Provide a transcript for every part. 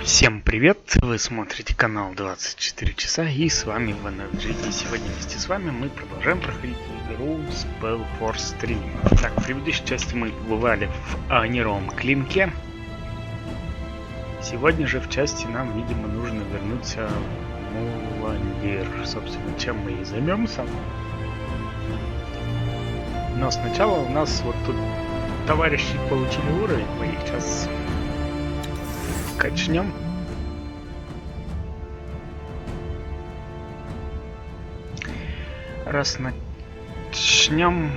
Всем привет! Вы смотрите канал 24 часа и с вами Возвращение. И сегодня вместе с вами мы продолжаем проходить игру SpellForce 3. Так, в предыдущей части мы бывали в Анировом клинке. Сегодня же в части нам, видимо, нужно вернуться в Муландир. Собственно, чем мы и займемся. Но сначала у нас вот тут товарищи получили уровень, мы их сейчас качнем. Раз начнем.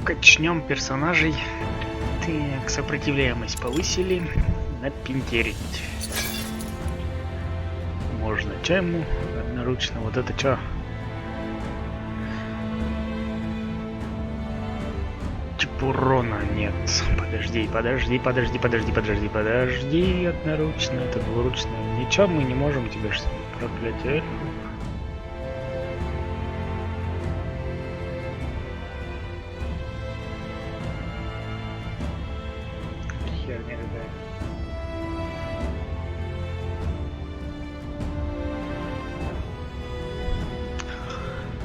Качнем персонажей. Так, сопротивляемость повысили. Напинтерить. Можно чему одноручно. Вот это что? Типа урона нет. Подожди. Одноручно, это двуручно. Ничего мы не можем тебе, что ли? Проклятие. Херня какая.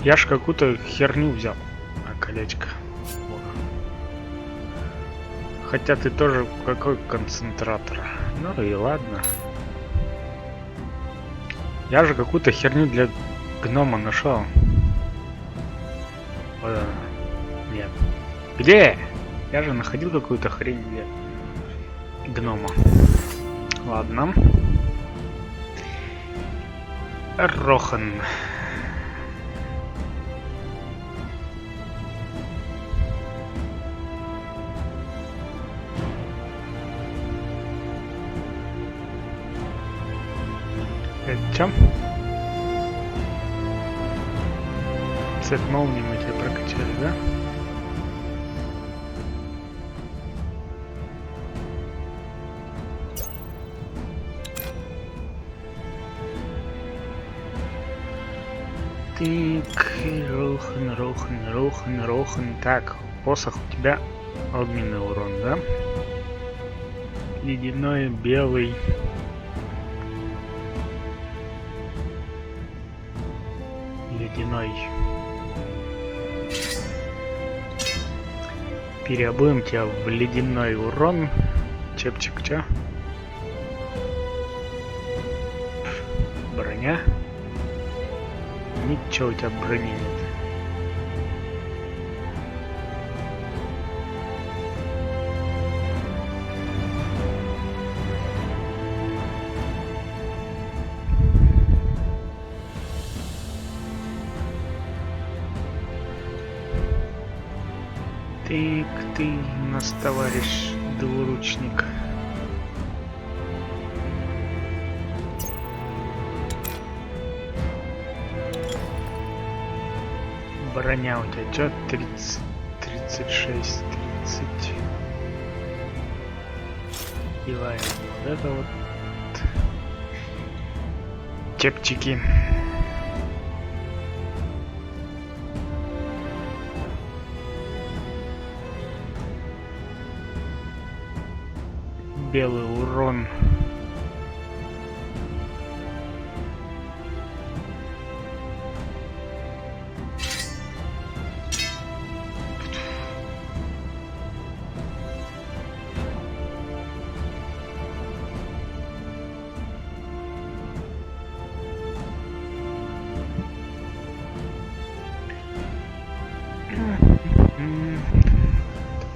Я ж какую-то херню взял. А колечко. Хотя ты тоже какой концентратор. Ну и ладно. Я же какую-то херню для гнома нашел. Нет. Где? Я же находил какую-то хрень для гнома. Ладно. Рохан. Чем? Цвет молнии мы тебя прокачали, да? Так, Рохан. Так, посох у тебя огненный урон, да? Ледяной, белый. Ледяной. Переобуем тебя в ледяной урон. Чепчик, чё? Броня. Ничего у тебя брони нет. Ты у нас товарищ двуручник. Броня у тебя чё? 30, 36, 30. Киваем. Вот это вот. Чепчики. Белый урон.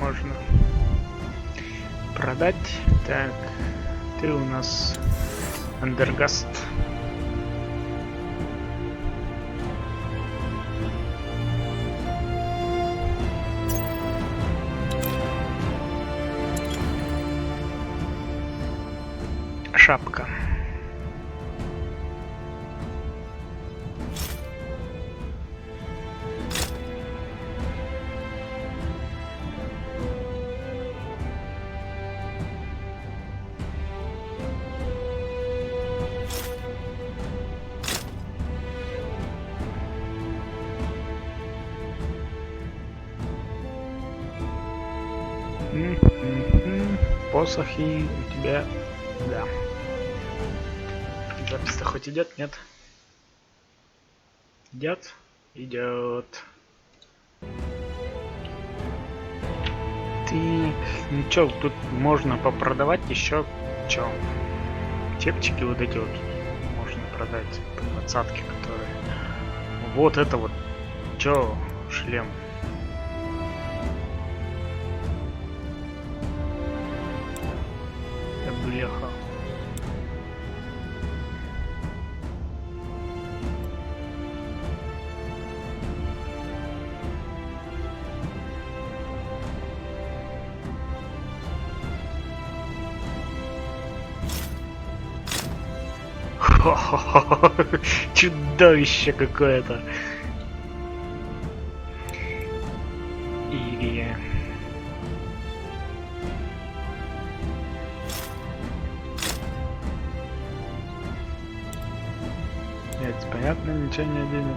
Можно продать. Так, ты у нас Андергаст. Шапка. Посохи у тебя... Да. Запись-то хоть идет, нет? Идет? Идет. Ты... Ну чё, тут можно попродавать еще чё? Чепчики вот эти вот можно продать по 20-ке, которые... Вот это вот. Чё, шлем? Да бляха. Чудовище какое-то. Ирия. Нет, понятно, ничего не оденет.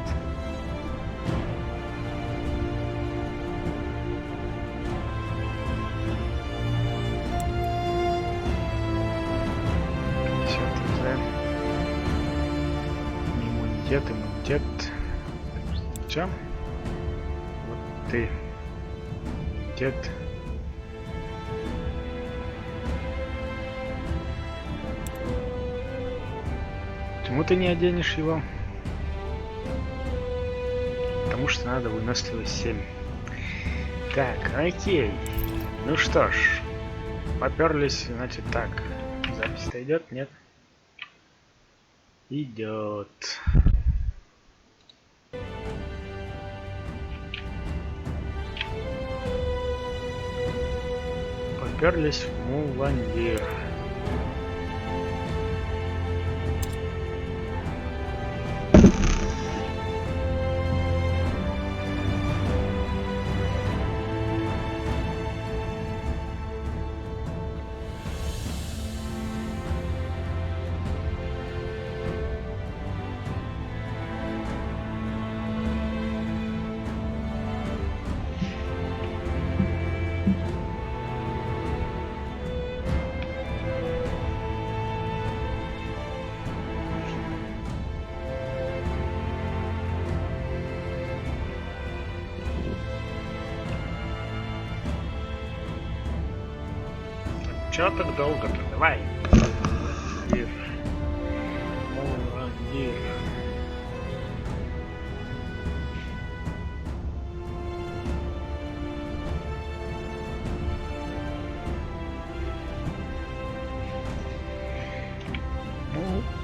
Иммунитет. Чё? Вот ты. Иммунитет. Почему ты не оденешь его? Потому что надо выносливость 7. Так, окей. Ну что ж. Поперлись, значит так. Запись-то идет, нет? Идет. Поперлись в Муландир. Чё так долго-то? Давай. Муландир. Муландир.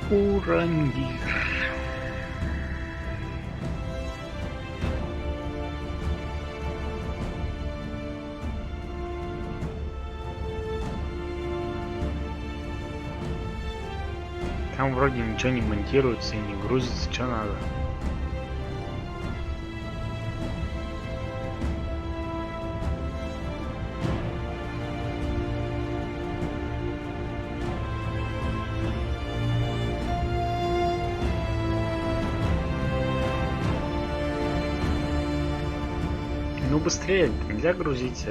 Муландир. Там вроде ничего не монтируется и не грузится, что надо. Ну быстрее, нельзя грузить,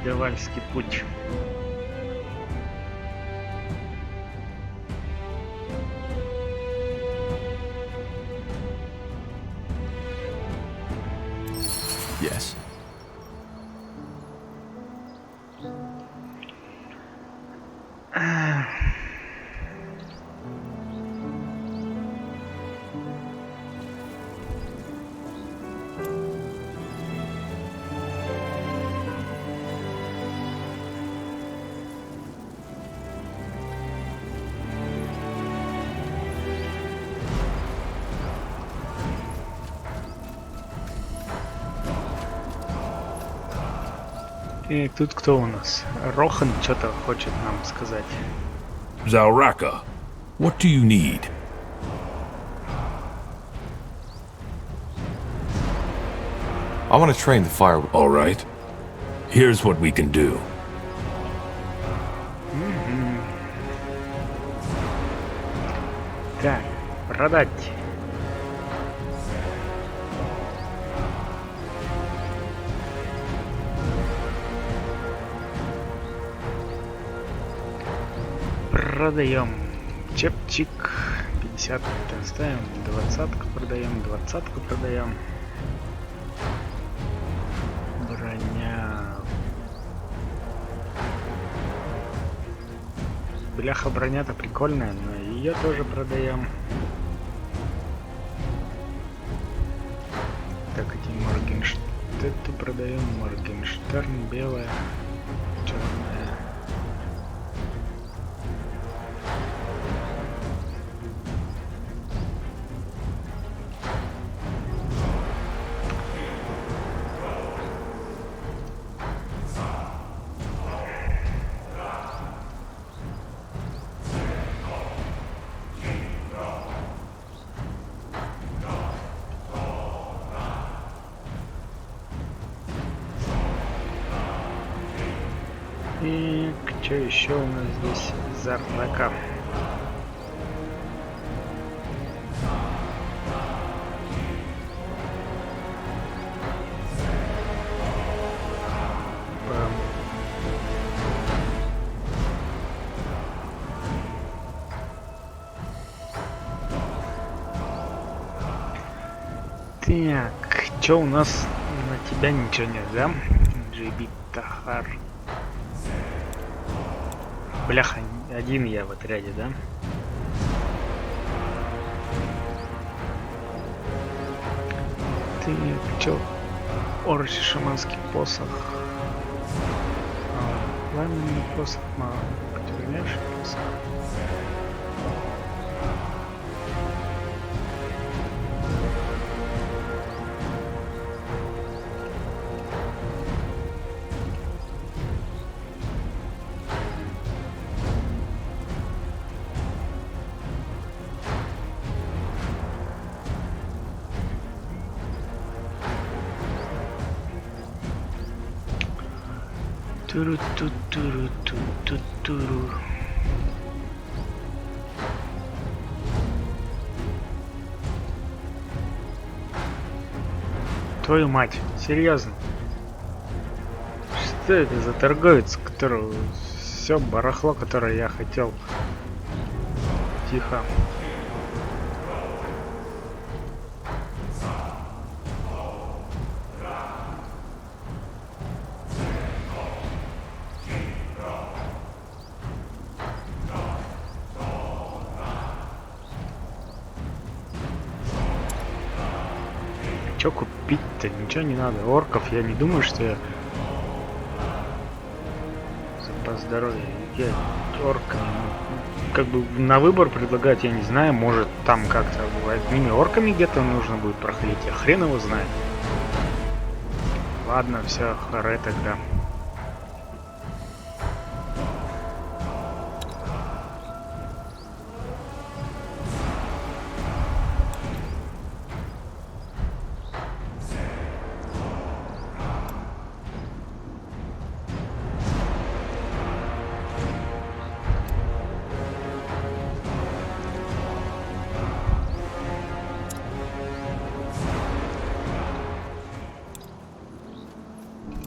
Давальский путь. Yes. И тут кто у нас? Рохан что-то хочет нам сказать. Zauraka, what do you need? I want to train the fire. All right. Here's what we can do. Так, продать. Продаем чепчик. 50 оставим. 20-ку продаем. 20-ку продаем. Броня. Бляха, броня-то прикольная, но ее тоже продаем. Так, эти Моргенштерн. Это продаем. Моргенштерн белая, черная. И что еще у нас здесь за рака? Так, что у нас на тебя ничего нет, да? Джиби Тахар. Бляха, один я в отряде, да? Ты чё? Орочи шаманский посох. Пламенный посох, мало. Потеряешь посох? Туру-ту-туру-ту-ту-туру. Твою мать, серьезно? Что это за торговец, которого все барахло, которое я хотел? Тихо. Что купить-то? Ничего не надо. Орков я не думаю, что я... Запас здоровья. Я орками... Как бы на выбор предлагать, я не знаю. Может там как-то одними орками где-то нужно будет проходить. Я хрен его знает. Ладно, все, харе тогда.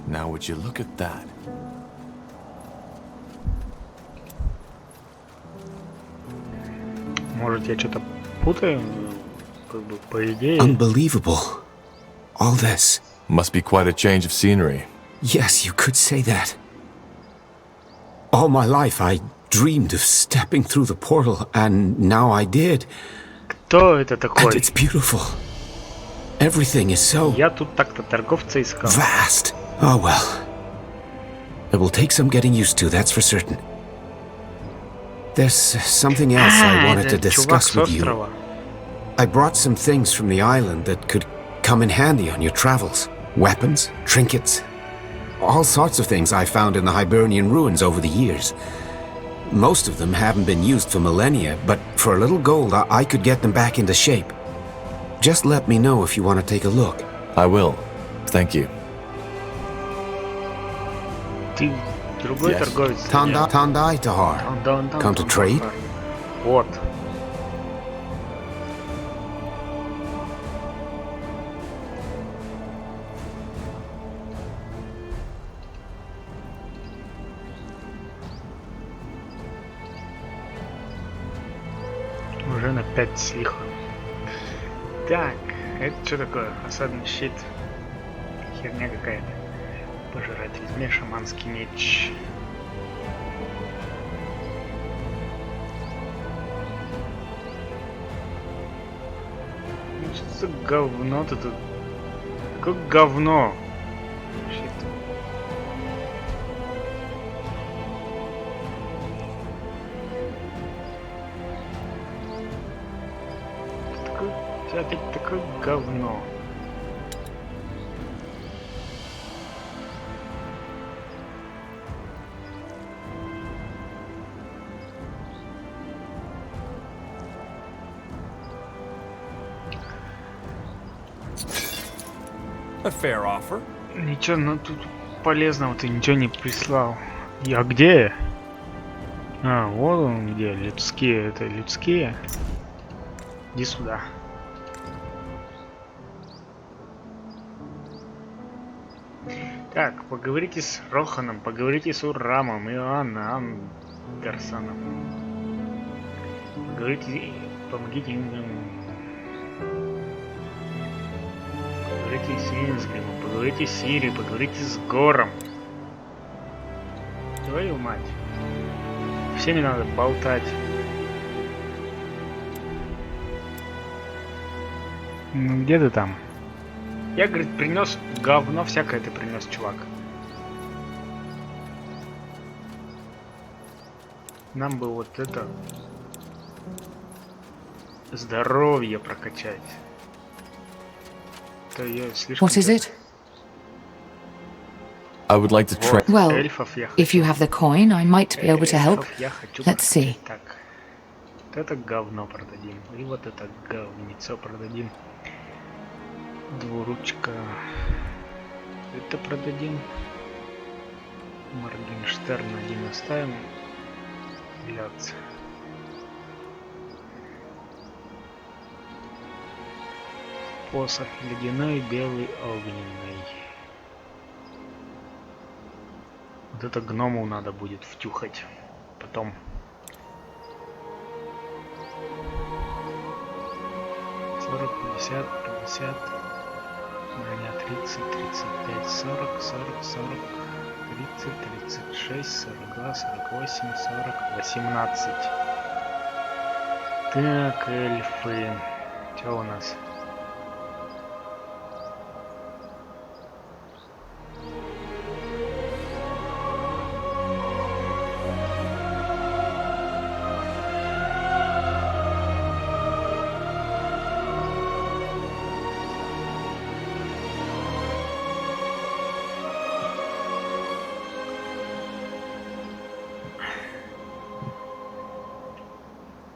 Now would you look at that? Может, я что-то путаю? Как бы, по идее... Unbelievable. All this. Must be quite a change of scenery. Yes, you could say that. All my life I dreamed of stepping through the portal, and now I did. Кто это And такой? it's beautiful. Everything is so Я тут так-то торговца искал. vast. Oh well. It will take some getting used to, that's for certain. There's something else I wanted to это чувак discuss с with you. острова. I brought some things from the island that could come in handy on your travels. Weapons, trinkets, all sorts of things I found in the Hibernian ruins over the years. Most of them haven't been used for millennia, but for a little gold I could get them back into shape. Just let me know if you want to take a look. I will. Thank you. Ты другой Yes. торговец. Tandai Tahar. Come to trade? Вот. Рынок 5 с лихом. Так, это что такое? Осадный щит. Херня какая-то. Пожиратель змей, шаманский меч. Ну, что за говно-то тут? Какое говно? Щит. Опять такое говно. A fair offer. Ничего, ну тут полезного ты ничего не прислал. А где? А, вот он где. Людские, это людские. Иди сюда. Так, поговорите с Роханом, поговорите с Урамом, Иоанном, Андерсоном. Поговорите, помогите им. Поговорите с Инсгримом, поговорите с Сири, поговорите с Гором. Твою мать. Всеми надо болтать. Ну где ты там? Я, говорит, принес говно всякое ты принес, чувак. Нам бы вот это здоровье прокачать. То я слишком... What is it? I would like to try. Well, эльфов я if you have the coin, I might be able to help. эльфов я хочу Let's see. прокачать. Так. Вот это говно продадим. И вот это говнецо продадим. Двуручка. Это продадим. Моргенштерн один оставим. Ляц. Посох ледяной, белый, огненный. Вот это гному надо будет втюхать. Потом. Сорок, 50, 50. Броня 30, 35, 40, 40, 40, 30, 36, 42, 48, 40, 18. Так, эльфы. Что у нас?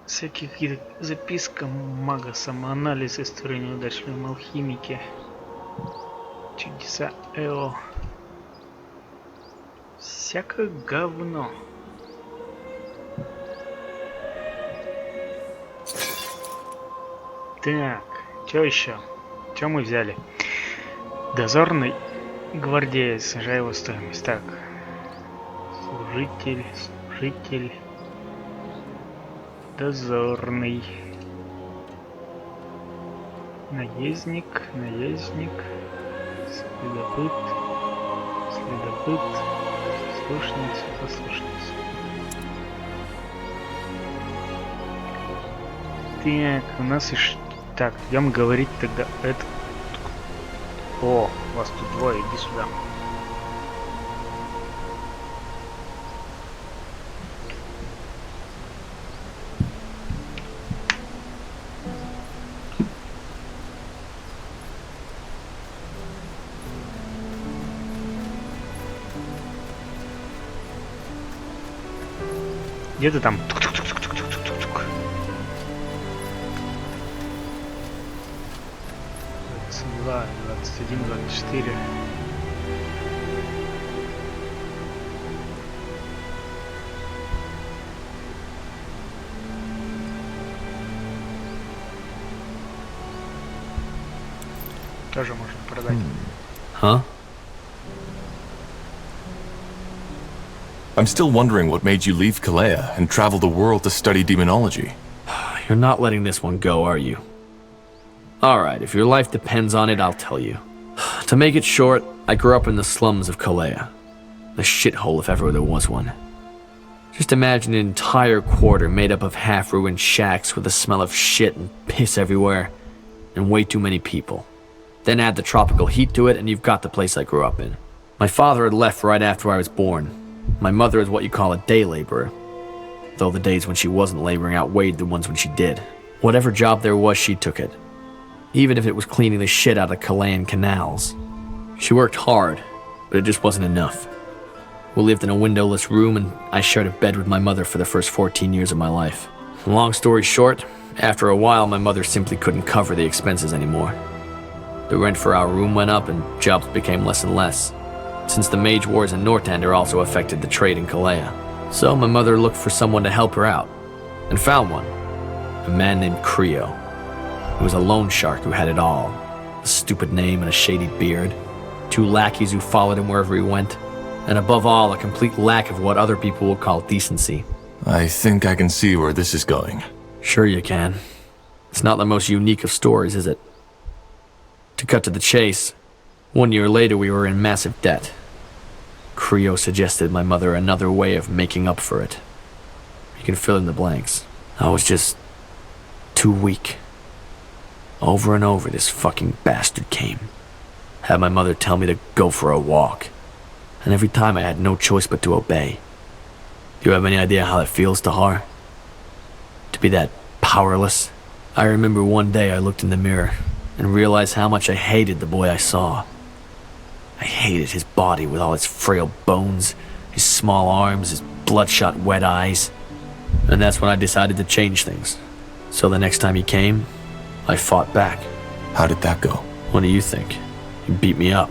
Всякие какие-то записка мага, самоанализ, история неудачливой алхимики, чудеса Эо. Всякое говно. Так, что еще? Что мы взяли? Дозорный гвардеец, снижая его стоимость. Так, служитель. Дозорный. Наездник. Следопыт. Послушница. Так, у нас еще... Так, идем говорить тогда это... О, вас тут двое, иди сюда. Где ты там? 22, 21, 24. Тоже можно продать. Huh? I'm still wondering what made you leave Kalea and travel the world to study demonology. You're not letting this one go, are you? Alright, if your life depends on it, I'll tell you. To make it short, I grew up in the slums of Kalea. A shithole if ever there was one. Just imagine an entire quarter made up of half-ruined shacks with the smell of shit and piss everywhere, and way too many people. Then add the tropical heat to it, and you've got the place I grew up in. My father had left right after I was born. My mother is what you call a day laborer, though the days when she wasn't laboring outweighed the ones when she did. Whatever job there was, she took it. Even if it was cleaning the shit out of Kalaean canals. She worked hard, but it just wasn't enough. We lived in a windowless room, and I shared a bed with my mother for the first 14 years of my life. Long story short, after a while my mother simply couldn't cover the expenses anymore. The rent for our room went up and jobs became less and less, since the mage wars in Northander also affected the trade in Kalea. So my mother looked for someone to help her out, and found one. A man named Creo. He was a loan shark who had it all. A stupid name and a shady beard. 2 lackeys who followed him wherever he went. And above all, a complete lack of what other people would call decency. I think I can see where this is going. Sure you can. It's not the most unique of stories, is it? To cut to the chase, 1 year later we were in massive debt. Creo suggested my mother another way of making up for it. You can fill in the blanks. I was just too weak. Over and over this fucking bastard came. Had my mother tell me to go for a walk. And every time I had no choice but to obey. Do you have any idea how that feels, Tahar? To be that powerless? I remember one day I looked in the mirror and realized how much I hated the boy I saw. I hated his body with all its frail bones, his small arms, his bloodshot wet eyes. And that's when I decided to change things. So the next time he came, I fought back. How did that go? What do you think? He beat me up.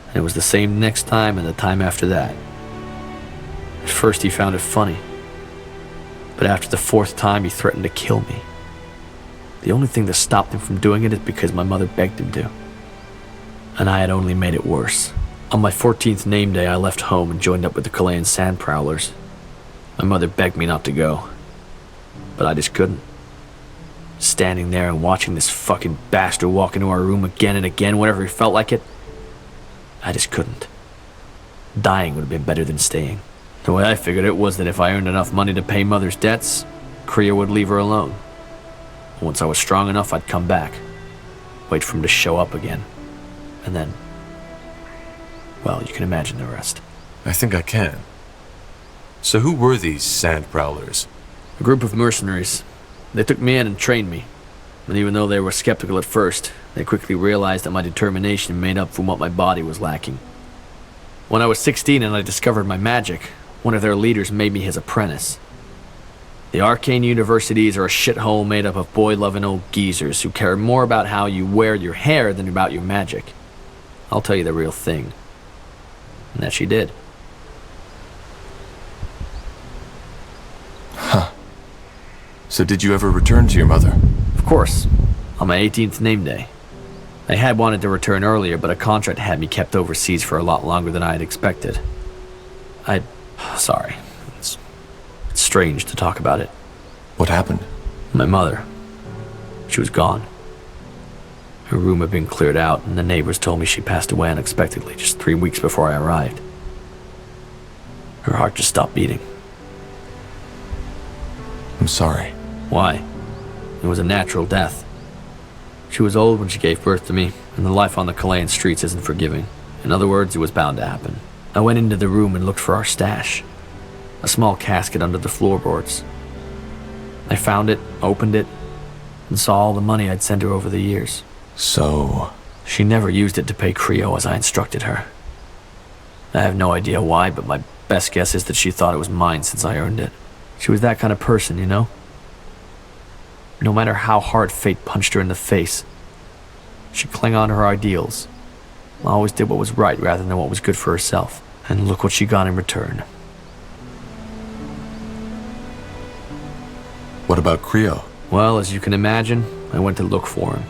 And it was the same next time and the time after that. At first he found it funny. But after the 4th time he threatened to kill me. The only thing that stopped him from doing it is because my mother begged him to. And I had only made it worse. On my 14th name day I left home and joined up with the Kalaean sand prowlers. My mother begged me not to go. But I just couldn't. Standing there and watching this fucking bastard walk into our room again and again whenever he felt like it, I just couldn't. Dying would have been better than staying. The way I figured it was that if I earned enough money to pay Mother's debts, Creo would leave her alone. Once I was strong enough, I'd come back. Wait for him to show up again. And then, well, you can imagine the rest. I think I can. So who were these sand prowlers? A group of mercenaries. They took me in and trained me. And even though they were skeptical at first, they quickly realized that my determination made up for what my body was lacking. When I was 16 and I discovered my magic, one of their leaders made me his apprentice. The arcane universities are a shithole made up of boy-loving old geezers who care more about how you wear your hair than about your magic. I'll tell you the real thing. And that she did. Huh. So did you ever return to your mother? Of course. On my 18th name day. I had wanted to return earlier, but a contract had me kept overseas for a lot longer than I had expected. Sorry. It's strange to talk about it. What happened? My mother. She was gone. Her room had been cleared out, and the neighbors told me she passed away unexpectedly just 3 weeks before I arrived. Her heart just stopped beating. I'm sorry. Why? It was a natural death. She was old when she gave birth to me, and the life on the Kalaean streets isn't forgiving. In other words, it was bound to happen. I went into the room and looked for our stash. A small casket under the floorboards. I found it, opened it, and saw all the money I'd sent her over the years. So... She never used it to pay Creo as I instructed her. I have no idea why, but my best guess is that she thought it was mine since I earned it. She was that kind of person, you know? No matter how hard fate punched her in the face, she clung on to her ideals. Always did what was right rather than what was good for herself. And look what she got in return. What about Creo? Well, as you can imagine, I went to look for him.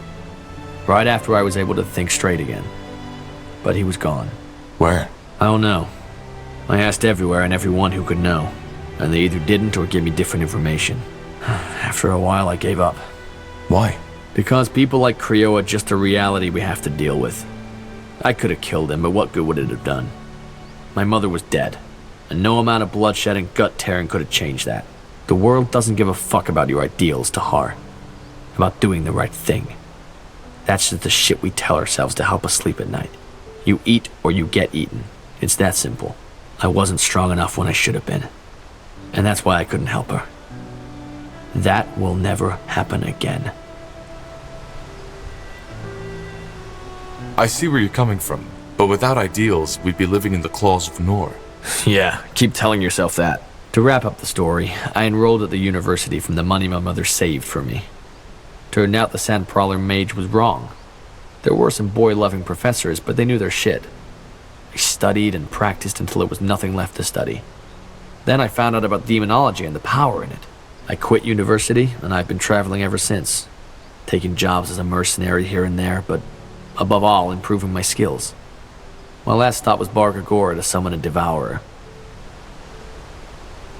Right after I was able to think straight again. But he was gone. Where? I don't know. I asked everywhere and everyone who could know. And they either didn't or gave me different information. After a while, I gave up. Why? Because people like Creo are just a reality we have to deal with. I could have killed him, but what good would it have done? My mother was dead, and no amount of bloodshed and gut tearing could have changed that. The world doesn't give a fuck about your ideals, Tahar. About doing the right thing. That's just the shit we tell ourselves to help us sleep at night. You eat or you get eaten. It's that simple. I wasn't strong enough when I should have been. And that's why I couldn't help her. That will never happen again. I see where you're coming from, but without ideals, we'd be living in the claws of Nor. Yeah, keep telling yourself that. To wrap up the story, I enrolled at the university from the money my mother saved for me. Turned out the Sandprowler mage was wrong. There were some boy-loving professors, but they knew their shit. I studied and practiced until there was nothing left to study. Then I found out about demonology and the power in it. I quit university, and I've been traveling ever since. Taking jobs as a mercenary here and there, but above all, improving my skills. My last stop was Bargagora to summon a devourer.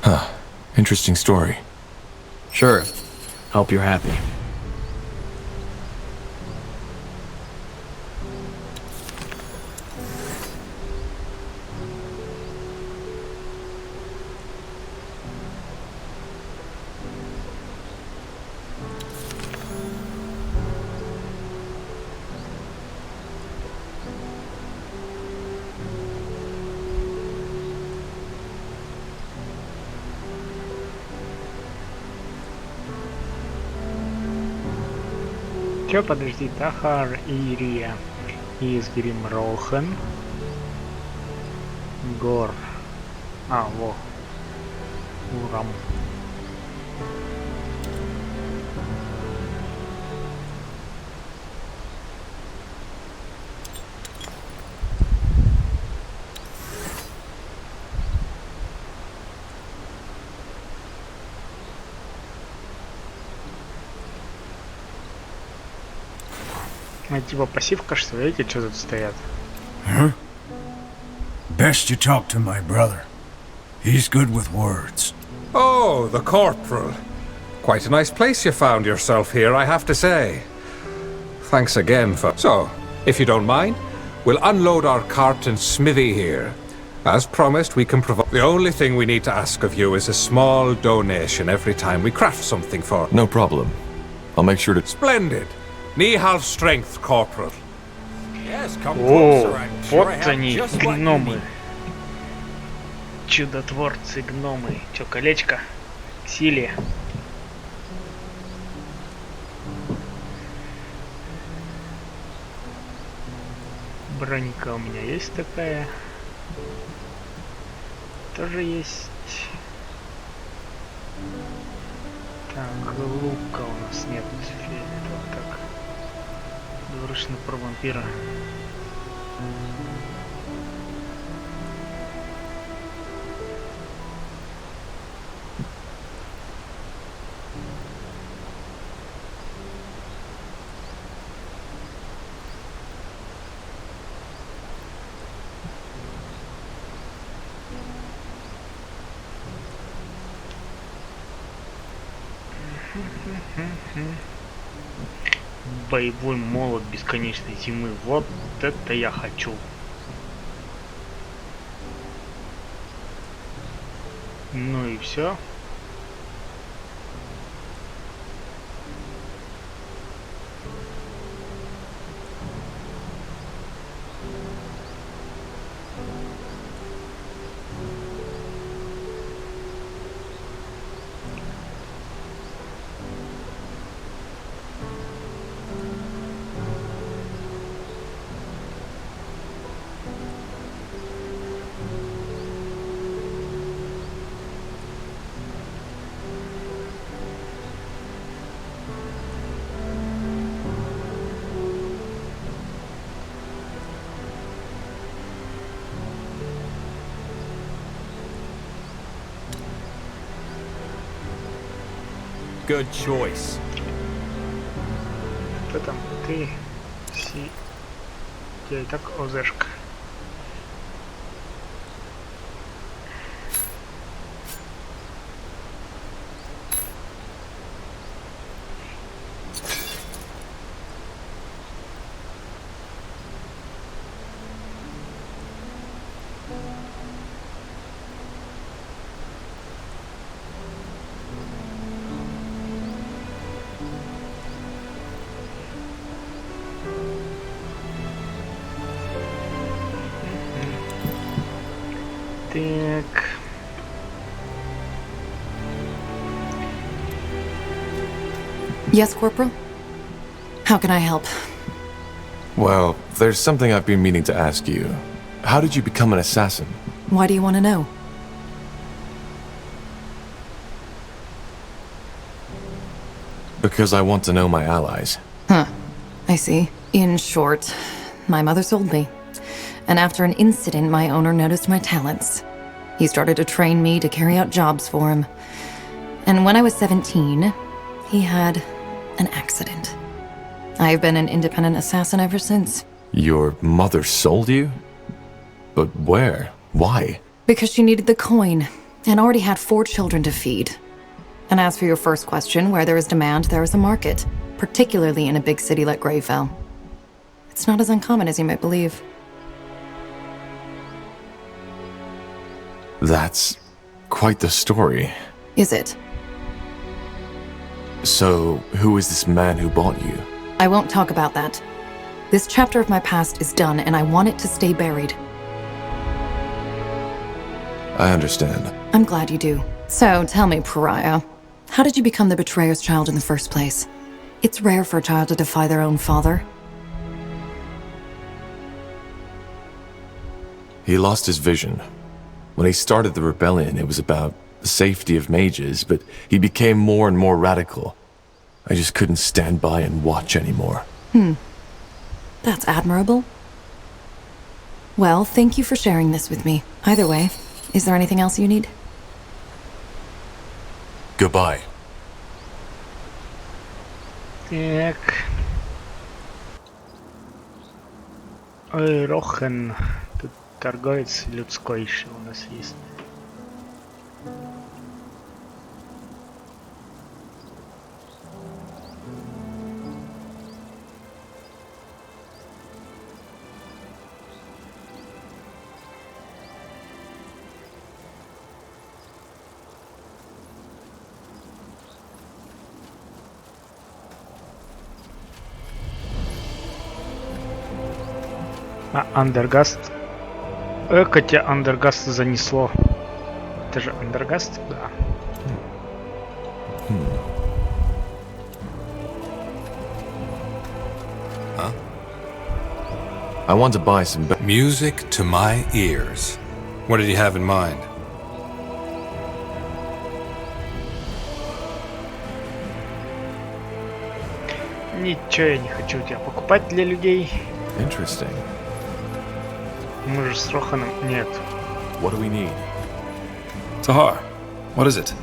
Huh. Interesting story. Sure. Hope you're happy. Чё, подожди, Тахар и Ирия из Гримрохен. Гор. Во. Урам. Типа пассивка, что видите, что тут стоят? Huh? Best you talk to my brother. He's good with words. Oh, the corporal. Quite a nice place you found yourself here, I have to say. Thanks again for... So, if you don't mind, we'll unload our cart and smithy here. As promised, we can provide... The only thing we need to ask of you is a small donation every time we craft something for... No problem. I'll make sure to... Splendid. Knee half strength, corporal. Yes, come О, вот они, гномы. Чудотворцы, гномы. Чё, колечко? К силе. Бронька у меня есть такая. Тоже есть. Так, лука у нас нет. Так. Двуручный про вампира. Боевой молот бесконечной зимы. Вот это я хочу. Ну и все. Good choice. Кто там? Ты, Си. Я и так ОЗшка. Так. Yes, Corporal? How can I help? Well, there's something I've been meaning to ask you. How did you become an assassin? Why do you want to know? Because I want to know my allies. Huh. I see. In short, my mother sold me. And after an incident, my owner noticed my talents. He started to train me to carry out jobs for him. And when I was 17, he had an accident. I've been an independent assassin ever since. Your mother sold you? But where? Why? Because she needed the coin, and already had 4 children to feed. And as for your first question, where there is demand, there is a market, particularly in a big city like Greyfell. It's not as uncommon as you might believe. That's quite the story. Is it? So, who is this man who bought you? I won't talk about that. This chapter of my past is done, and I want it to stay buried. I understand. I'm glad you do. So, tell me, Pariah, how did you become the betrayer's child in the first place? It's rare for a child to defy their own father. He lost his vision. When he started the rebellion, it was about the safety of mages, but he became more and more radical. I just couldn't stand by and watch anymore. That's admirable. Well, thank you for sharing this with me. Either way, is there anything else you need? Goodbye. Так. Ой, Рохан. Тут торговец людской еще у нас есть. А, Андергаст. Эко тебя Андергаст занесло. Это же Андергаст? Да. I want to buy some Music to my ears. What did you have in mind? Ничего я не хочу у тебя покупать для людей. Interesting. Мы же с Роханом... Нет. What do we need? Tahar, what is it?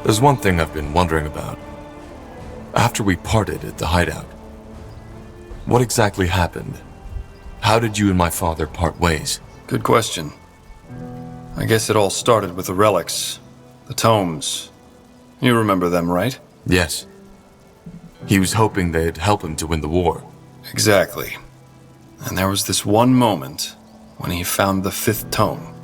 There's one thing I've been wondering about. After we parted at the hideout, what exactly happened? How did you and my father part ways? Good question. I guess it all started with the relics, the tomes. You remember them, right? Yes. He was hoping they'd help him to win the war. Exactly. And there was this one moment when he found the 5th tome,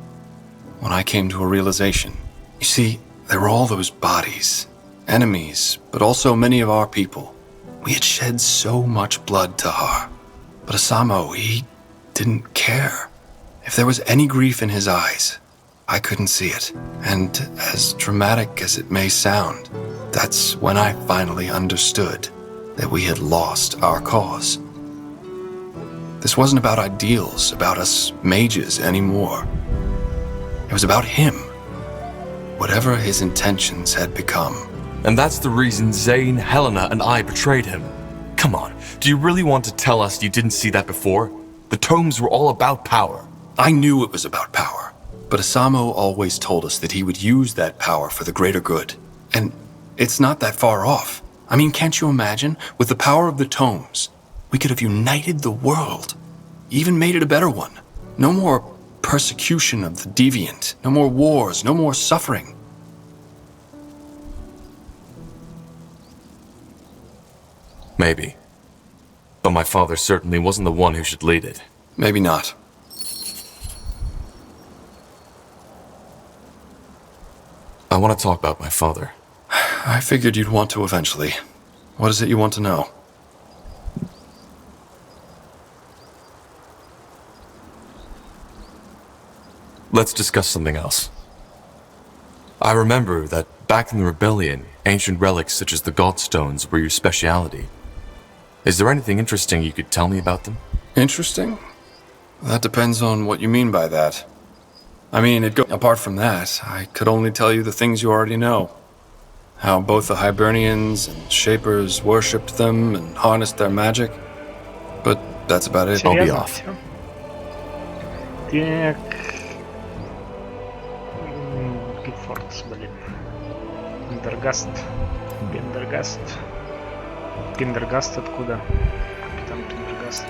when I came to a realization. You see, there were all those bodies, enemies, but also many of our people. We had shed so much blood, Tahar. But Asamo, he didn't care. If there was any grief in his eyes, I couldn't see it. And as dramatic as it may sound, that's when I finally understood that we had lost our cause. This wasn't about ideals, about us mages anymore. It was about him. Whatever his intentions had become. And that's the reason Zane, Helena, and I betrayed him. Come on, do you really want to tell us you didn't see that before? The tomes were all about power. I knew it was about power. But Asamo always told us that he would use that power for the greater good. And it's not that far off. I mean, can't you imagine? With the power of the tomes, we could have united the world. Even made it a better one. No more persecution of the deviant. No more wars. No more suffering. Maybe. But my father certainly wasn't the one who should lead it. Maybe not. I want to talk about my father. I figured you'd want to eventually. What is it you want to know? let's discuss something else. I remember that back in the rebellion, ancient relics such as the Godstones were your speciality. Is there anything interesting you could tell me about them? Interesting? That depends on what you mean by that. I mean, apart from that, I could only tell you the things you already know. How both the Hibernians and Shapers worshipped them and harnessed their magic. But that's about it. I'll be off. Так. Гифоркс, блин. Пендергаст. Пендергаст. Пендергаст откуда? Капитан Пендергаст.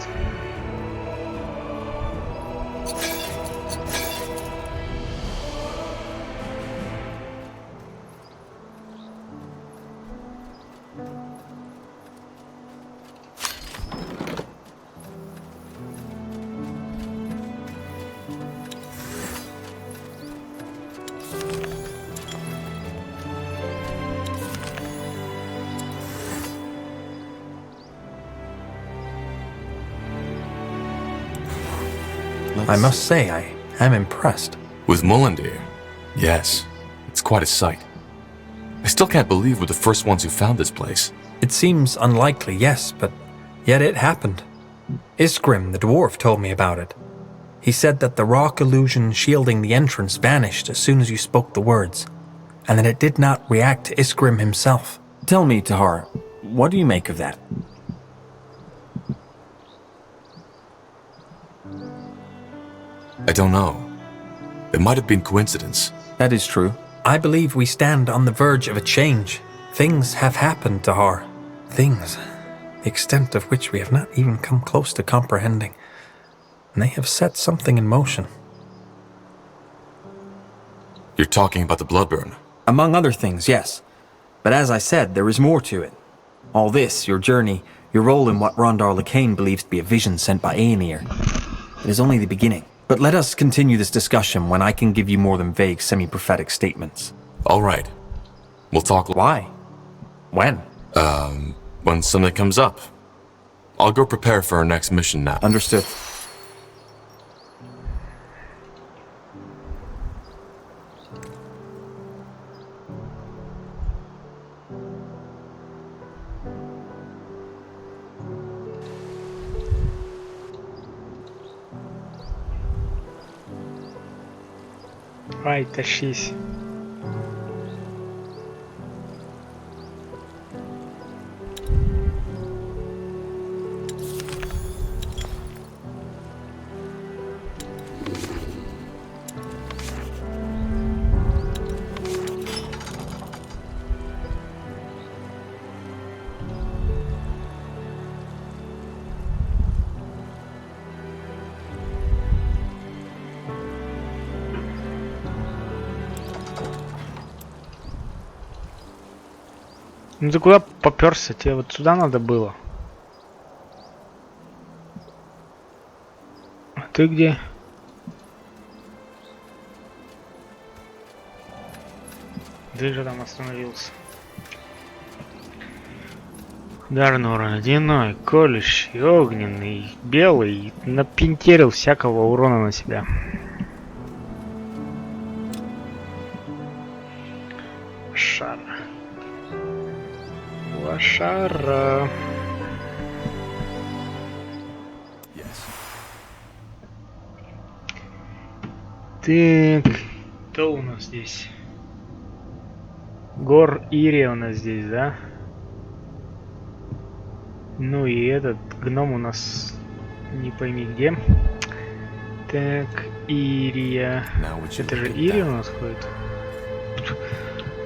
I must say, I am impressed. With Mullandir? Yes. It's quite a sight. I still can't believe we're the first ones who found this place. It seems unlikely, yes, but yet it happened. Isgrim, the dwarf, told me about it. He said that the rock illusion shielding the entrance vanished as soon as you spoke the words, and that it did not react to Isgrim himself. Tell me, Tahar, what do you make of that? I don't know. It might have been coincidence. That is true. I believe we stand on the verge of a change. Things have happened, Tahar. Things, the extent of which we have not even come close to comprehending. And they have set something in motion. You're talking about the Bloodburn? Among other things, yes. But as I said, there is more to it. All this, your journey, your role in what Rondar Lacane believes to be a vision sent by Aenir. It is only the beginning. But let us continue this discussion when I can give you more than vague, semi-prophetic statements. All right. We'll talk. Why? When? When something comes up. I'll go prepare for our next mission now. Understood. Ай, тащись. Ну ты куда попёрся? Тебе вот сюда надо было. А ты где? Ты же там остановился. Ударный урон ледяной, колющий, огненный, белый. Напинтерил всякого урона на себя. Шара. Лошара. Так, кто у нас здесь? Гор Ирия у нас здесь, да? Ну и этот гном у нас не пойми где. Так, Ирия. Это же Ирия у нас ходит.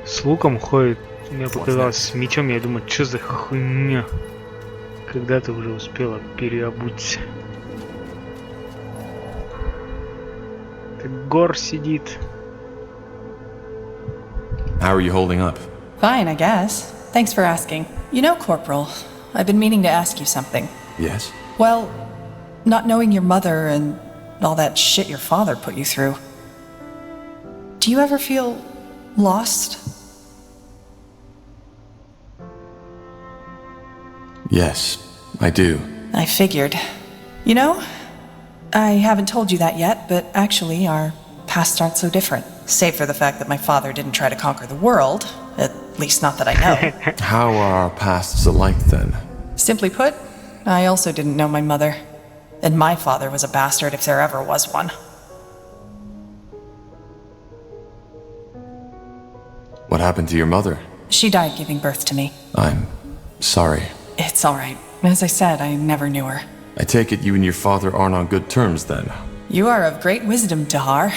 С луком ходит. Мне показалось, с мечом, я думаю, что за хуйня? Когда ты уже успела переобуться? Так Гор сидит. How are you holding up? Fine, I guess. Thanks for asking. You know, Corporal, I've been meaning to ask you something. Yes? Well, not knowing your mother and all that shit your father put you through. Do you ever feel lost? Yes, I do. I figured. You know, I haven't told you that yet, but actually our pasts aren't so different. Save for the fact that my father didn't try to conquer the world. At least not that I know. How are our pasts alike then? Simply put, I also didn't know my mother. And my father was a bastard if there ever was one. What happened to your mother? She died giving birth to me. I'm sorry. It's alright. As I said, I never knew her. I take it you and your father aren't on good terms then. You are of great wisdom, Tahar.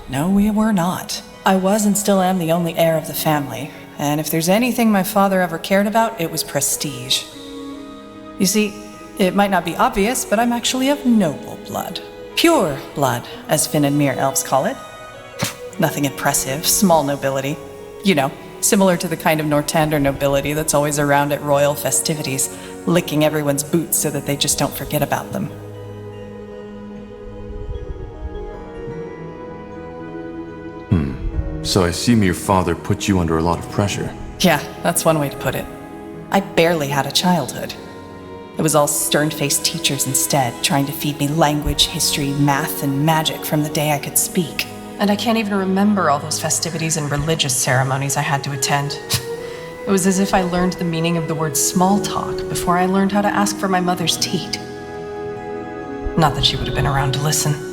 No, we were not. I was and still am the only heir of the family, and if there's anything my father ever cared about, it was prestige. You see, it might not be obvious, but I'm actually of noble blood. Pure blood, as Finn and Mir elves call it. Nothing impressive, small nobility. You know, similar to the kind of Nortander nobility that's always around at royal festivities, licking everyone's boots so that they just don't forget about them. So I assume your father put you under a lot of pressure. Yeah, that's one way to put it. I barely had a childhood. It was all stern-faced teachers instead, trying to feed me language, history, math, and magic from the day I could speak. And I can't even remember all those festivities and religious ceremonies I had to attend. It was as if I learned the meaning of the word small talk before I learned how to ask for my mother's teat. Not that she would have been around to listen.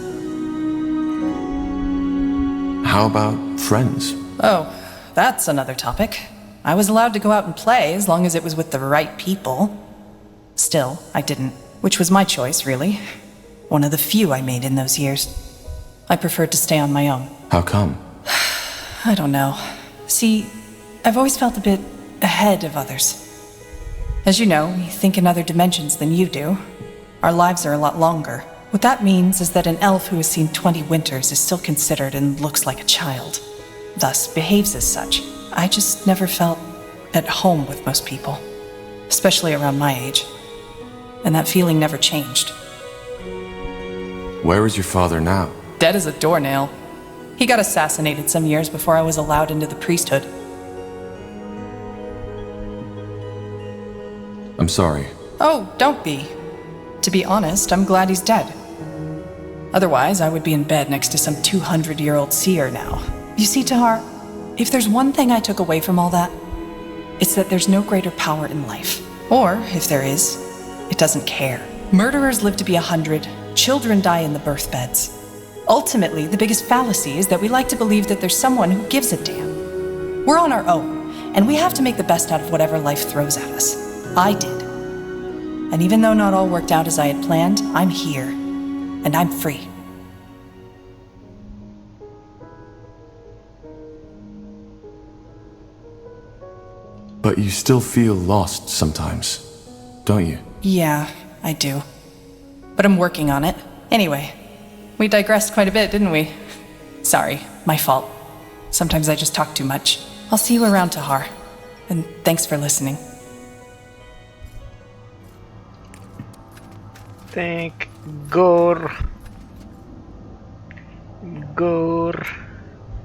How about friends? Oh, that's another topic. I was allowed to go out and play as long as it was with the right people. Still, I didn't, which was my choice, really. One of the few I made in those years. I preferred to stay on my own. How come? I don't know. See, I've always felt a bit ahead of others. As you know, we think in other dimensions than you do. Our lives are a lot longer. What that means is that an elf who has seen 20 winters is still considered and looks like a child. Thus, behaves as such. I just never felt at home with most people. Especially around my age. And that feeling never changed. Where is your father now? Dead as a doornail. He got assassinated some years before I was allowed into the priesthood. I'm sorry. Oh, don't be. To be honest, I'm glad he's dead. Otherwise, I would be in bed next to some 200-year-old seer now. You see, Tahar, if there's one thing I took away from all that, it's that there's no greater power in life. Or, if there is, it doesn't care. Murderers live to be 100, children die in the birth beds. Ultimately, the biggest fallacy is that we like to believe that there's someone who gives a damn. We're on our own, and we have to make the best out of whatever life throws at us. I did. And even though not all worked out as I had planned, I'm here. And I'm free. But you still feel lost sometimes, don't you? Yeah, I do. But I'm working on it. Anyway, we digressed quite a bit, didn't we? Sorry, my fault. Sometimes I just talk too much. I'll see you around, Tahar. And thanks for listening. Thank Gor.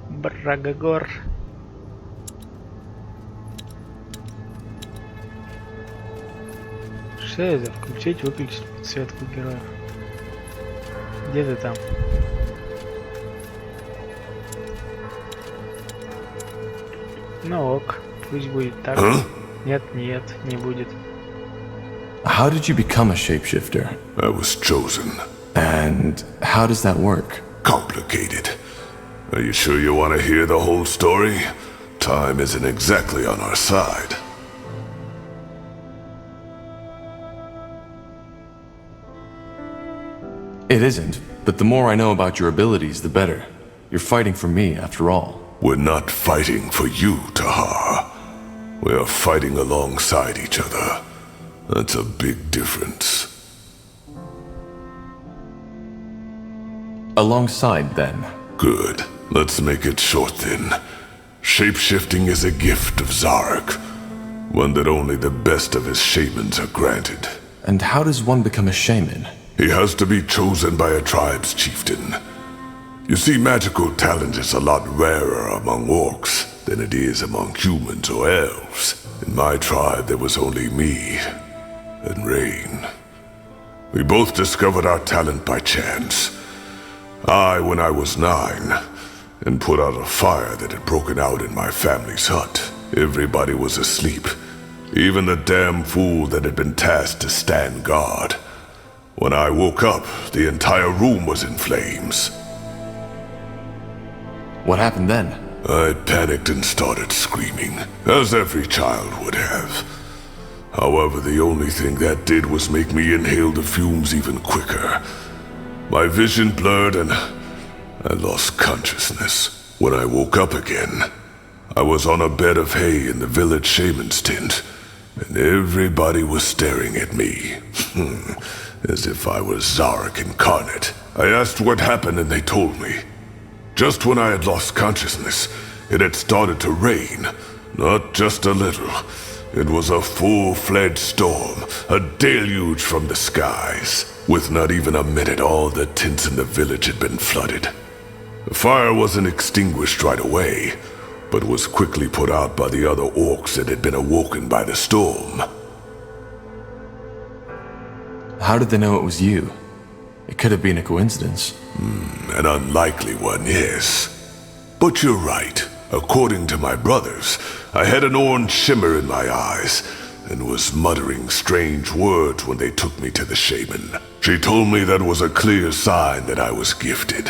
Брагагор. Что это? Включить, выключить подсветку героев. Где ты там? Ну ок, пусть будет так. Huh? Нет, не будет. How did you become a shapeshifter? I was chosen. And how does that work? Complicated. Are you sure you want to hear the whole story? Time isn't exactly on our side. It isn't, but the more I know about your abilities, the better. You're fighting for me, after all. We're not fighting for you, Tahar. We are fighting alongside each other. That's a big difference. Alongside, then. Good. Let's make it short, then. Shapeshifting is a gift of Zarek. One that only the best of his shamans are granted. And how does one become a shaman? He has to be chosen by a tribe's chieftain. You see, magical talent is a lot rarer among orcs than it is among humans or elves. In my tribe, there was only me and Rain. We both discovered our talent by chance. I when I was 9, and put out a fire that had broken out in my family's hut. Everybody was asleep, even the damn fool that had been tasked to stand guard. When I woke up, the entire room was in flames. What happened then? I panicked and started screaming, as every child would have. However, the only thing that did was make me inhale the fumes even quicker. My vision blurred and I lost consciousness. When I woke up again, I was on a bed of hay in the village shaman's tent, and everybody was staring at me, as if I was Zarek incarnate. I asked what happened and they told me. Just when I had lost consciousness, it had started to rain. Not just a little. It was a full-fledged storm, a deluge from the skies. With not even a minute, all the tents in the village had been flooded. The fire wasn't extinguished right away, but was quickly put out by the other orcs that had been awoken by the storm. How did they know it was you? It could have been a coincidence. An unlikely one, yes. But you're right. According to my brothers, I had an orange shimmer in my eyes and was muttering strange words when they took me to the shaman. She told me that was a clear sign that I was gifted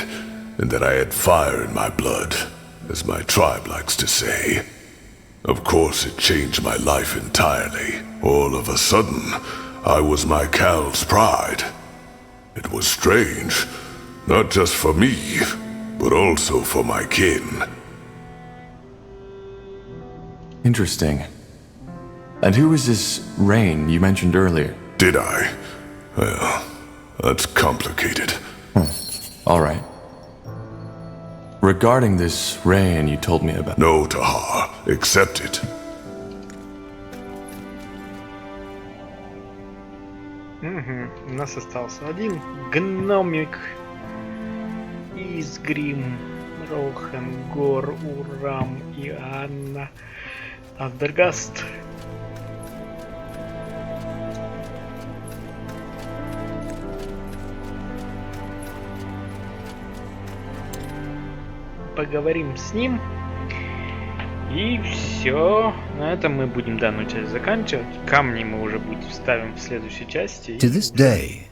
and that I had fire in my blood, as my tribe likes to say. Of course, it changed my life entirely. All of a sudden, I was my Cal's pride. It was strange, not just for me, but also for my kin. Interesting. And who is this Rain you mentioned earlier? Did I? Well, that's complicated. All right. Regarding this Rain you told me about... No, Tahar. Accept it. У нас остался один гномик Изгрим, Рохан, Гор, Урам и Анна Андергаст. Поговорим с ним. И все. На этом мы будем данную часть заканчивать. Камни мы уже вставим в следующей части. To this day,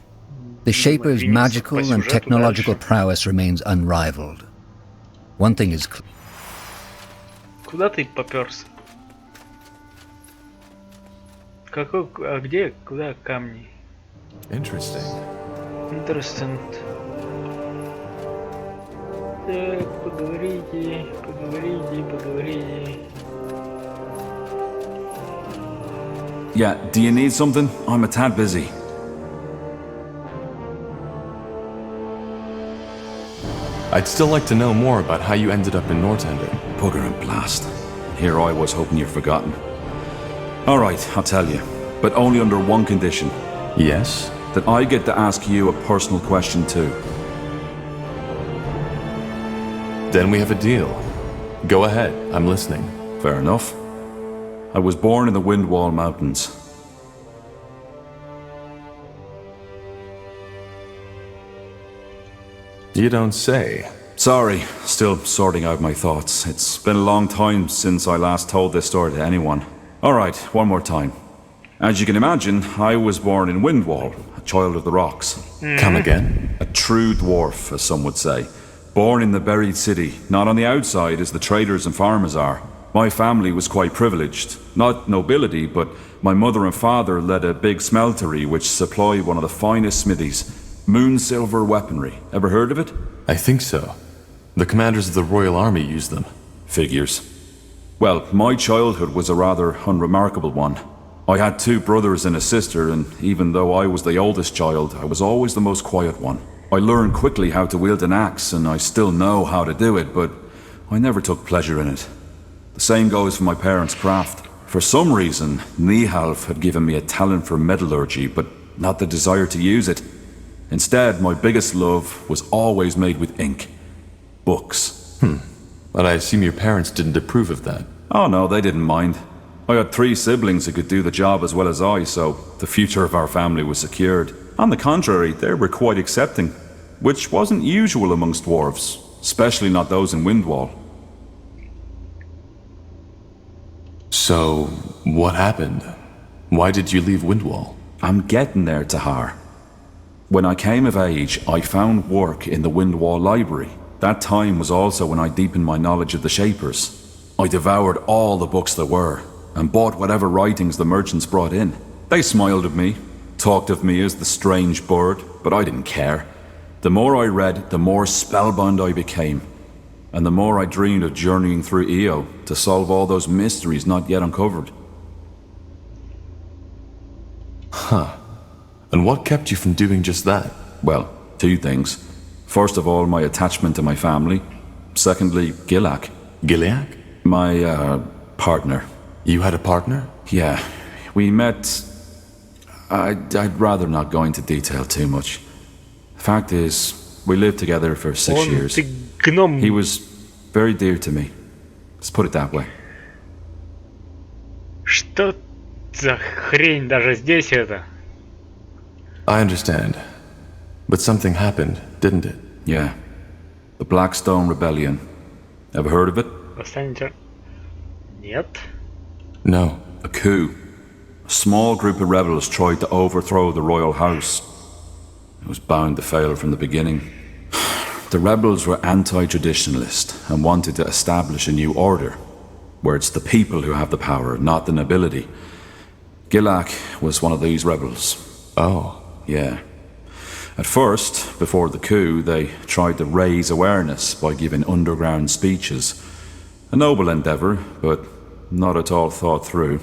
the Shaper's magical and technological prowess remains unrivaled. One thing is clear. Куда ты попёрся? Какой, а где, куда камни? Interesting. Interesting. Так, поговорите. Yeah, do you need something? I'm a tad busy. I'd still like to know more about how you ended up in Nortender. Bugger and blast. Here I was hoping you'd forgotten. Alright, I'll tell you. But only under one condition. Yes? That I get to ask you a personal question too. Then we have a deal. Go ahead, I'm listening. Fair enough. I was born in the Windwall Mountains. You don't say. Sorry, still sorting out my thoughts. It's been a long time since I last told this story to anyone. Alright, one more time. As you can imagine, I was born in Windwall, a child of the rocks. Come again? A true dwarf, as some would say. Born in the buried city, not on the outside as the traders and farmers are. My family was quite privileged. Not nobility, but my mother and father led a big smeltery which supplied one of the finest smithies. Moon silver weaponry. Ever heard of it? I think so. The commanders of the Royal Army used them. Figures. Well, my childhood was a rather unremarkable one. I had 2 brothers and a sister, and even though I was the oldest child, I was always the most quiet one. I learned quickly how to wield an axe, and I still know how to do it, but I never took pleasure in it. The same goes for my parents' craft. For some reason, Nihalf had given me a talent for metallurgy, but not the desire to use it. Instead, my biggest love was always made with ink. Books. But I assume your parents didn't approve of that. Oh no, they didn't mind. I had 3 siblings who could do the job as well as I, so the future of our family was secured. On the contrary, they were quite accepting, which wasn't usual amongst dwarves. especially not those in Windwall. So, what happened? Why did you leave Windwall? I'm getting there, Tahar. When I came of age, I found work in the Windwall Library. That time was also when I deepened my knowledge of the Shapers. I devoured all the books there were, and bought whatever writings the merchants brought in. They smiled at me, talked of me as the strange bird, but I didn't care. The more I read, the more spellbound I became, and the more I dreamed of journeying through Io to solve all those mysteries not yet uncovered. Huh. And what kept you from doing just that? Well, two things. First of all, my attachment to my family. Secondly, Gilak. Gilak? My, partner. You had a partner? Yeah. We met... I'd rather not go into detail too much. Fact is, we lived together for 6 years. He was very dear to me. Let's put it that way. Что за хрень даже здесь это? I understand. But something happened, didn't it? Yeah. The Blackstone Rebellion. Ever heard of it? Восстание? Нет. No. A coup. A small group of rebels tried to overthrow the royal house. It was bound to fail from the beginning. The rebels were anti-traditionalist and wanted to establish a new order, where it's the people who have the power, not the nobility. Gilak was one of these rebels. Oh. Yeah. At first, before the coup, they tried to raise awareness by giving underground speeches. A noble endeavor, but not at all thought through.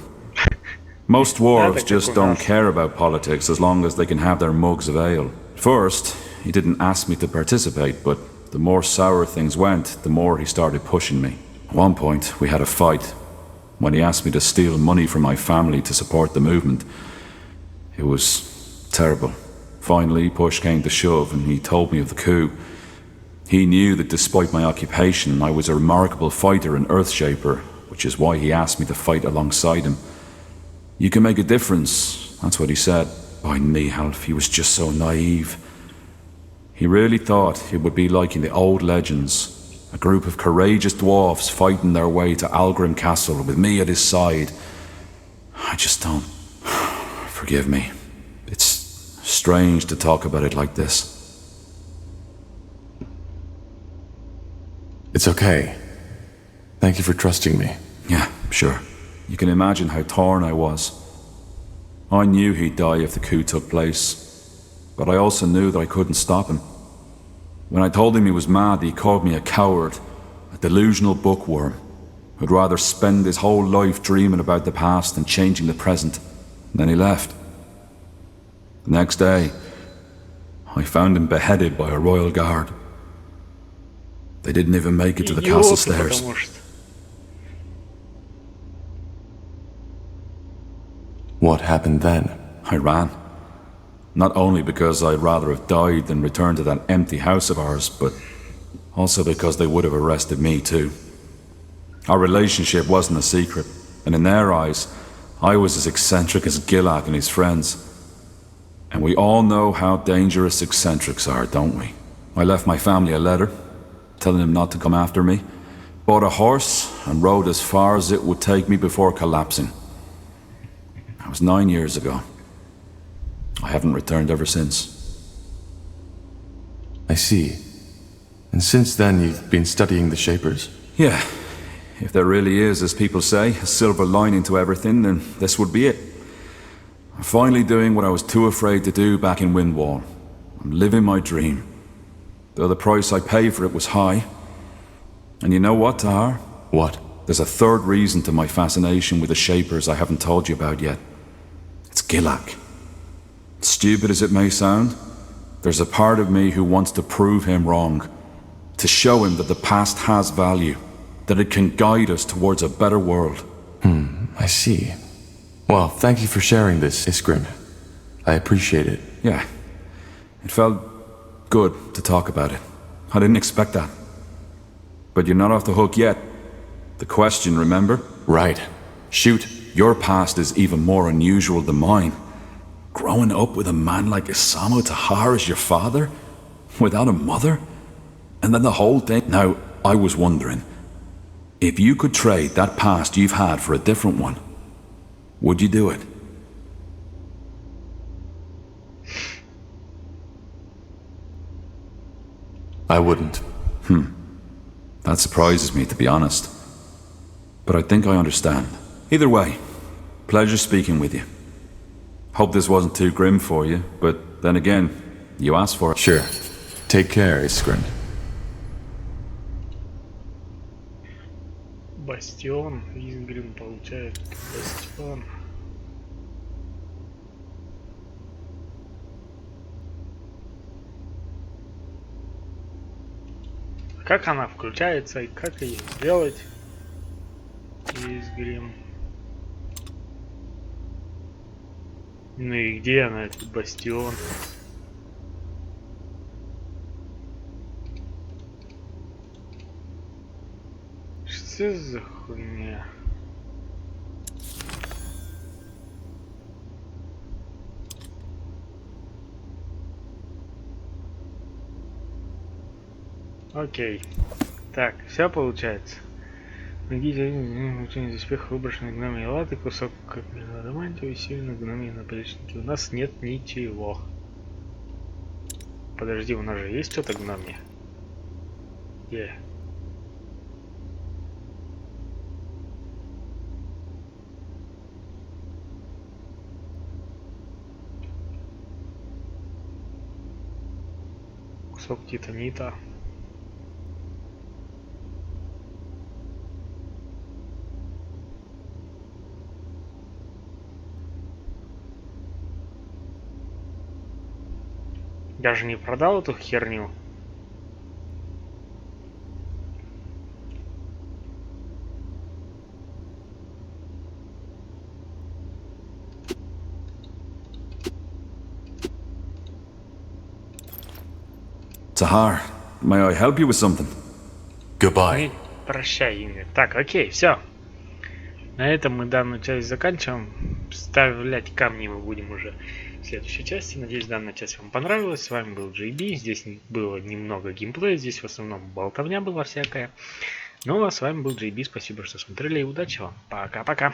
Most dwarves just don't care about politics as long as they can have their mugs of ale. First, he didn't ask me to participate, but the more sour things went, the more he started pushing me. At one point, we had a fight, when he asked me to steal money from my family to support the movement. It was terrible. Finally, push came to shove, and he told me of the coup. He knew that despite my occupation, I was a remarkable fighter and Earthshaper, which is why he asked me to fight alongside him. You can make a difference, that's what he said. By Nihalf, he was just so naive. He really thought it would be like in the old legends, a group of courageous dwarfs fighting their way to Algrim Castle with me at his side. I just don't... Forgive me. It's strange to talk about it like this. It's okay. Thank you for trusting me. Yeah, sure. You can imagine how torn I was. I knew he'd die if the coup took place, but I also knew that I couldn't stop him. When I told him he was mad, he called me a coward, a delusional bookworm, who'd rather spend his whole life dreaming about the past than changing the present. And then he left. The next day, I found him beheaded by a royal guard. They didn't even make it to the castle stairs. What happened then? I ran. Not only because I'd rather have died than returned to that empty house of ours, but also because they would have arrested me too. Our relationship wasn't a secret, and in their eyes, I was as eccentric as Gilak and his friends. And we all know how dangerous eccentrics are, don't we? I left my family a letter, telling them not to come after me, bought a horse, and rode as far as it would take me before collapsing. That was 9 years ago. I haven't returned ever since. I see. And since then you've been studying the Shapers? Yeah. If there really is, as people say, a silver lining to everything, then this would be it. I'm finally doing what I was too afraid to do back in Windwall. I'm living my dream. Though the price I paid for it was high. And you know what, Tahar? What? There's a third reason to my fascination with the Shapers I haven't told you about yet. It's Gilak. Stupid as it may sound, there's a part of me who wants to prove him wrong. To show him that the past has value. That it can guide us towards a better world. I see. Well, thank you for sharing this, Iskrim. I appreciate it. Yeah. It felt good to talk about it. I didn't expect that. But you're not off the hook yet. The question, remember? Right. Shoot. Your past is even more unusual than mine. Growing up with a man like Isamu Tahar as your father? Without a mother? And then the whole thing. Now, I was wondering, if you could trade that past you've had for a different one, would you do it? I wouldn't. That surprises me, to be honest. But I think I understand. Either way, pleasure speaking with you. Hope this wasn't too grim for you, but then again, you asked for it. Sure. Take care, Iskrin. Бастион. Изгрим получает бастион. Как она включается и как ее сделать? Изгрим. Ну и где она, этот бастион? Что за хуйня? Окей. Так, все получается. Найдите успех выброшенной гномьей латы, кусок адамантия, усиленной гномьей наплечники. У нас нет ничего. Подожди, у нас же есть что-то гномье? Где? Кусок титанита. Я же не продал эту херню. Tahar, may I help you with something? Goodbye. Прощай, Инга. Так, окей, все. На этом мы данную часть заканчиваем. Вставлять камни мы будем уже в следующей части. Надеюсь, данная часть вам понравилась. С вами был JB. Здесь было немного геймплея. Здесь в основном болтовня была всякая. Ну а с вами был JB. Спасибо, что смотрели. И удачи вам. Пока-пока.